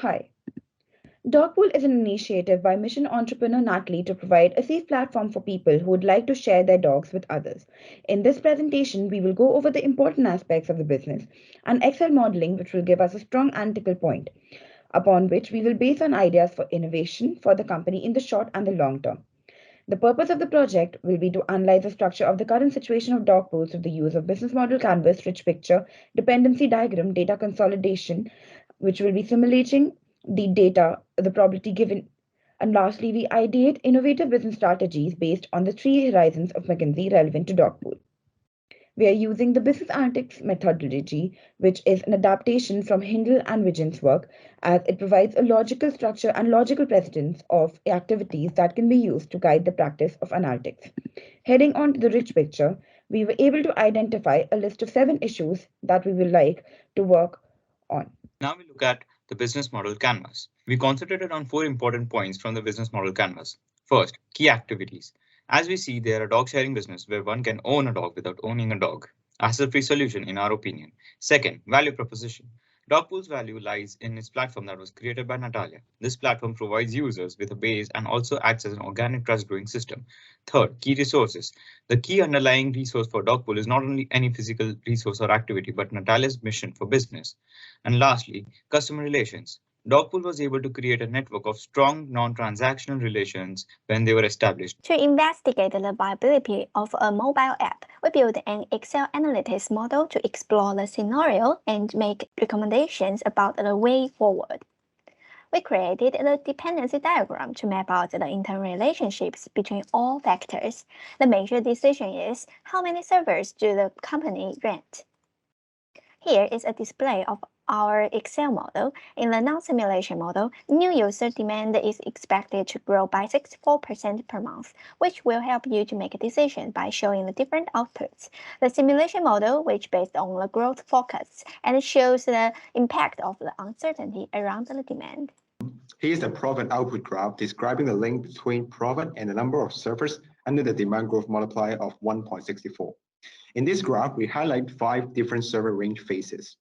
Hi. Dogpool is an initiative by mission entrepreneur Natalie to provide a safe platform for people who would like to share their dogs with others. In this presentation, we will go over the important aspects of the business and Excel modeling, which will give us a strong analytical point, upon which we will base on ideas for innovation for the company in the short and the long term. The purpose of the project will be to analyze the structure of the current situation of dog pools with the use of business model canvas, rich picture, dependency diagram, data consolidation, which will be simulating the data, the probability given. And lastly, we ideate innovative business strategies based on the three horizons of McKinsey relevant to dog pool. We are using the business analytics methodology, which is an adaptation from Hindle and Vigen's work, as it provides a logical structure and logical precedence of activities that can be used to guide the practice of analytics. Heading on to the rich picture, we were able to identify a list of 7 issues that we would like to work on. Now we look at the business model canvas. We concentrated on 4 important points from the business model canvas. First, key activities. As we see, they are a dog sharing business where one can own a dog without owning a dog. Hassle-free solution in our opinion. Second, value proposition. Dogpool's value lies in its platform that was created by Natalia. This platform provides users with a base and also acts as an organic trust growing system. Third, key resources. The key underlying resource for Dogpool is not only any physical resource or activity, but Natalia's mission for business. And lastly, customer relations. Dogpool was able to create a network of strong non-transactional relations when they were established. To investigate the viability of a mobile app, we built an Excel analytics model to explore the scenario and make recommendations about the way forward. We created the dependency diagram to map out the interrelationships between all factors. The major decision is how many servers do the company rent. Here is a display of our Excel model. In the non-simulation model, new user demand is expected to grow by 64% per month, which will help you to make a decision by showing the different outputs. The simulation model, which based on the growth forecasts and shows the impact of the uncertainty around the demand. Here's the profit output graph describing the link between profit and the number of servers under the demand growth multiplier of 1.64. In this graph, we highlight 5 different server range phases.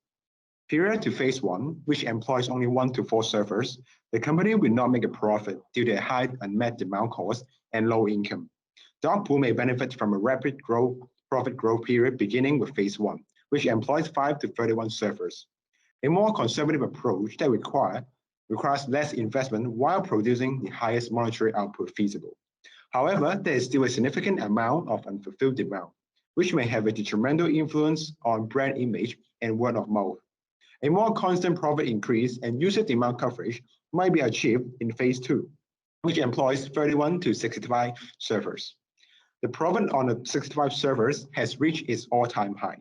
Prior to phase 1, which employs only 1 to 4 servers, the company will not make a profit due to a high unmet demand cost and low income. Dogpool may benefit from a rapid profit growth period beginning with phase 1, which employs 5 to 31 servers. A more conservative approach that requires less investment while producing the highest monetary output feasible. However, there is still a significant amount of unfulfilled demand, which may have a detrimental influence on brand image and word of mouth. A more constant profit increase and user demand coverage might be achieved in phase 2, which employs 31 to 65 servers. The profit on the 65 servers has reached its all-time high.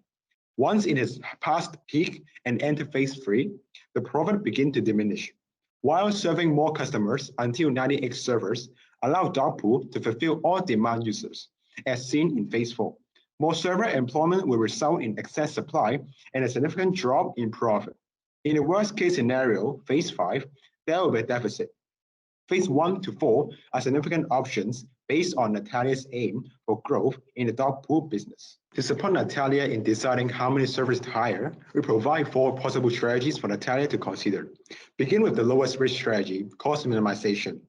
Once it has passed peak and entered phase 3, the profit begins to diminish. While serving more customers until 98 servers allow Dogpool to fulfill all demand users, as seen in phase 4. More server employment will result in excess supply and a significant drop in profit. In the worst case scenario, phase 5, there will be a deficit. Phase 1 to 4 are significant options based on Natalia's aim for growth in the Dogpool business. To support Natalia in deciding how many servers to hire, we provide 4 possible strategies for Natalia to consider. Begin with the lowest risk strategy, cost minimization.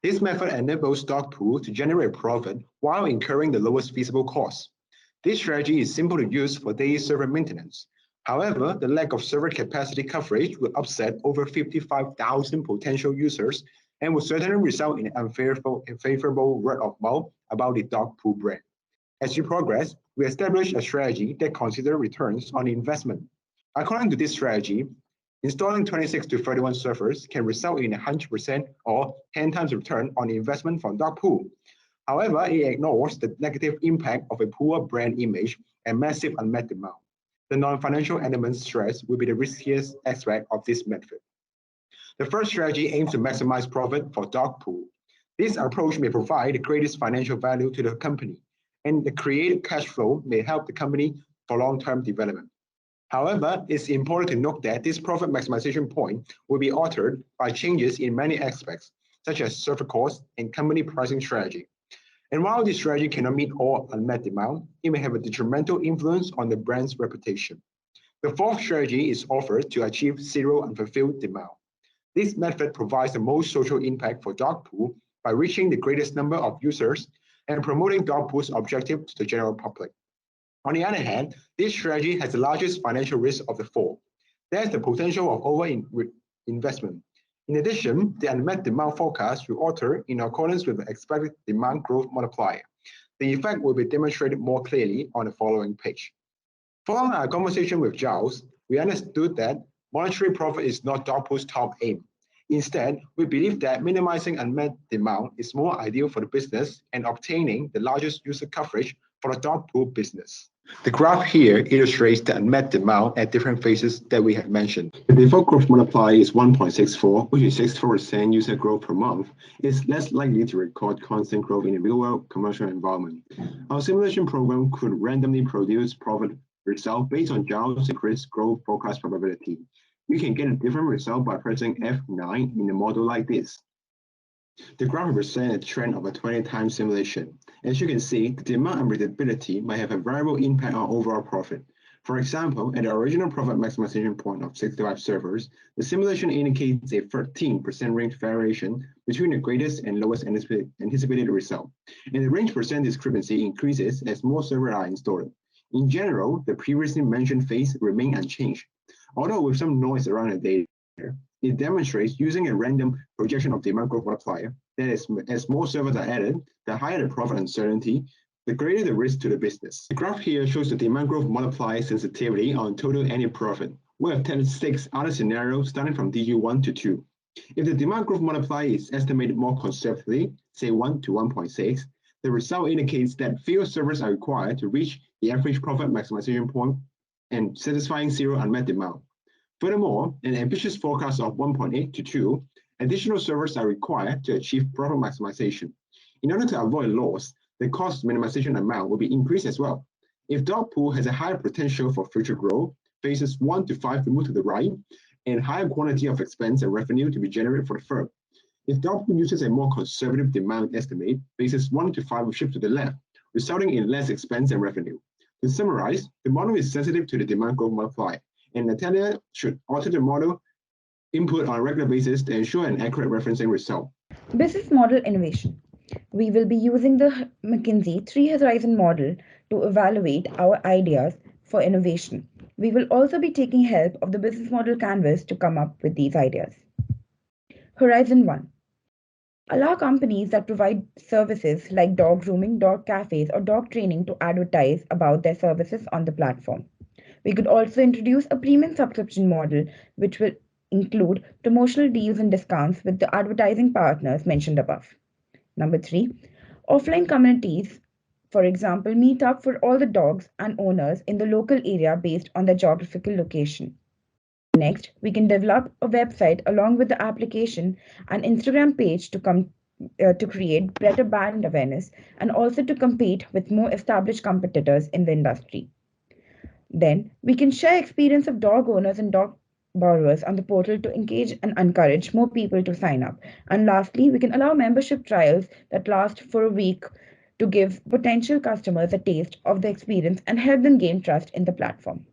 This method enables Dogpool to generate profit while incurring the lowest feasible cost. This strategy is simple to use for daily server maintenance. However, the lack of server capacity coverage will upset over 55,000 potential users and will certainly result in unfavorable word of mouth about the Dogpool brand. As you progress, we establish a strategy that considers returns on investment. According to this strategy, installing 26 to 31 servers can result in 100% or 10 times return on investment from Dogpool. However, it ignores the negative impact of a poor brand image and massive unmet demand. The non-financial elements stressed will be the riskiest aspect of this method. The first strategy aims to maximize profit for Dogpool. This approach may provide the greatest financial value to the company, and the created cash flow may help the company for long-term development. However, it's important to note that this profit maximization point will be altered by changes in many aspects, such as server costs and company pricing strategy. And while this strategy cannot meet all unmet demand, it may have a detrimental influence on the brand's reputation. The fourth strategy is offered to achieve zero unfulfilled demand. This method provides the most social impact for dog poo by reaching the greatest number of users and promoting dog poo's objective to the general public. On the other hand, this strategy has the largest financial risk of the four. There's the potential of over-investment. In addition, the unmet demand forecast will alter in accordance with the expected demand growth multiplier. The effect will be demonstrated more clearly on the following page. Following our conversation with Giles, we understood that monetary profit is not dog poo's top aim. Instead, we believe that minimizing unmet demand is more ideal for the business and obtaining the largest user coverage for the dog poo business. The graph here illustrates the unmet demand at different phases that we have mentioned. The default growth multiplier is 1.64, which is 64% user growth per month. It's less likely to record constant growth in a real-world commercial environment. Our simulation program could randomly produce profit result based on Giles and Chris' growth forecast probability. You can get a different result by pressing F9 in a model like this. The graph represents a trend of a 20-time simulation. As you can see, the demand unpredictability might have a variable impact on overall profit. For example, at the original profit maximization point of 65 servers, the simulation indicates a 13% range variation between the greatest and lowest anticipated result. And the range percent discrepancy increases as more servers are installed. In general, the previously mentioned phase remains unchanged, although with some noise around the data. It demonstrates using a random projection of demand growth multiplier that as more servers are added, the higher the profit uncertainty, the greater the risk to the business. The graph here shows the demand growth multiplier sensitivity on total annual profit. We have tested 6 other scenarios starting from DG1 to 2. If the demand growth multiplier is estimated more conservatively, say 1 to 1.6, the result indicates that fewer servers are required to reach the average profit maximization point and satisfying zero unmet demand. Furthermore, an ambitious forecast of 1.8 to 2, additional servers are required to achieve profit maximization. In order to avoid loss, the cost minimization amount will be increased as well. If dog poo has a higher potential for future growth, phases 1 to 5 will move to the right, and higher quantity of expense and revenue to be generated for the firm. If dog poo uses a more conservative demand estimate, phases 1 to 5 will shift to the left, resulting in less expense and revenue. To summarize, the model is sensitive to the demand growth multiplier, and Natalia should alter the model input on a regular basis to ensure an accurate referencing result. Business model innovation. We will be using the McKinsey 3-horizon model to evaluate our ideas for innovation. We will also be taking help of the business model canvas to come up with these ideas. Horizon 1. Allow companies that provide services like dog grooming, dog cafes, or dog training to advertise about their services on the platform. We could also introduce a premium subscription model, which will include promotional deals and discounts with the advertising partners mentioned above. Number 3, offline communities, for example, meet up for all the dogs and owners in the local area based on their geographical location. Next, we can develop a website along with the application and Instagram page to create better brand awareness and also to compete with more established competitors in the industry. Then, we can share experience of dog owners and dog borrowers on the portal to engage and encourage more people to sign up. And lastly, we can allow membership trials that last for a week to give potential customers a taste of the experience and help them gain trust in the platform.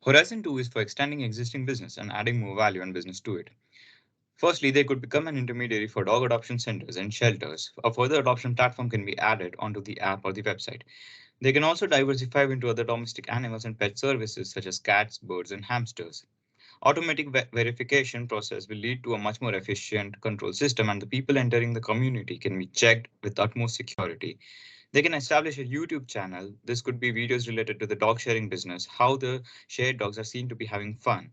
Horizon 2 is for extending existing business and adding more value and business to it. Firstly, they could become an intermediary for dog adoption centers and shelters. A further adoption platform can be added onto the app or the website. They can also diversify into other domestic animals and pet services such as cats, birds, and hamsters. Automatic verification process will lead to a much more efficient control system, and the people entering the community can be checked with utmost security. They can establish a YouTube channel. This could be videos related to the dog sharing business, how the shared dogs are seen to be having fun.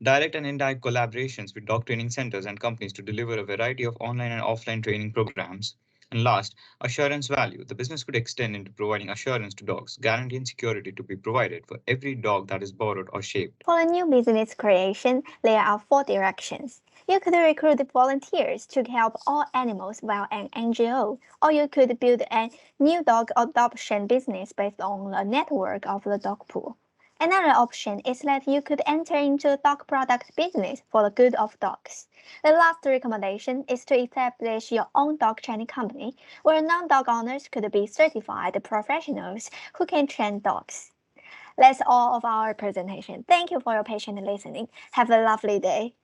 Direct and indirect collaborations with dog training centers and companies to deliver a variety of online and offline training programs. And last, assurance value. The business could extend into providing assurance to dogs, guaranteeing security to be provided for every dog that is borrowed or shaped. For a new business creation, there are 4 directions. You could recruit volunteers to help all animals via an NGO, or you could build a new dog adoption business based on the network of the dog pool. Another option is that you could enter into a dog product business for the good of dogs. The last recommendation is to establish your own dog training company, where non-dog owners could be certified professionals who can train dogs. That's all of our presentation. Thank you for your patient listening. Have a lovely day.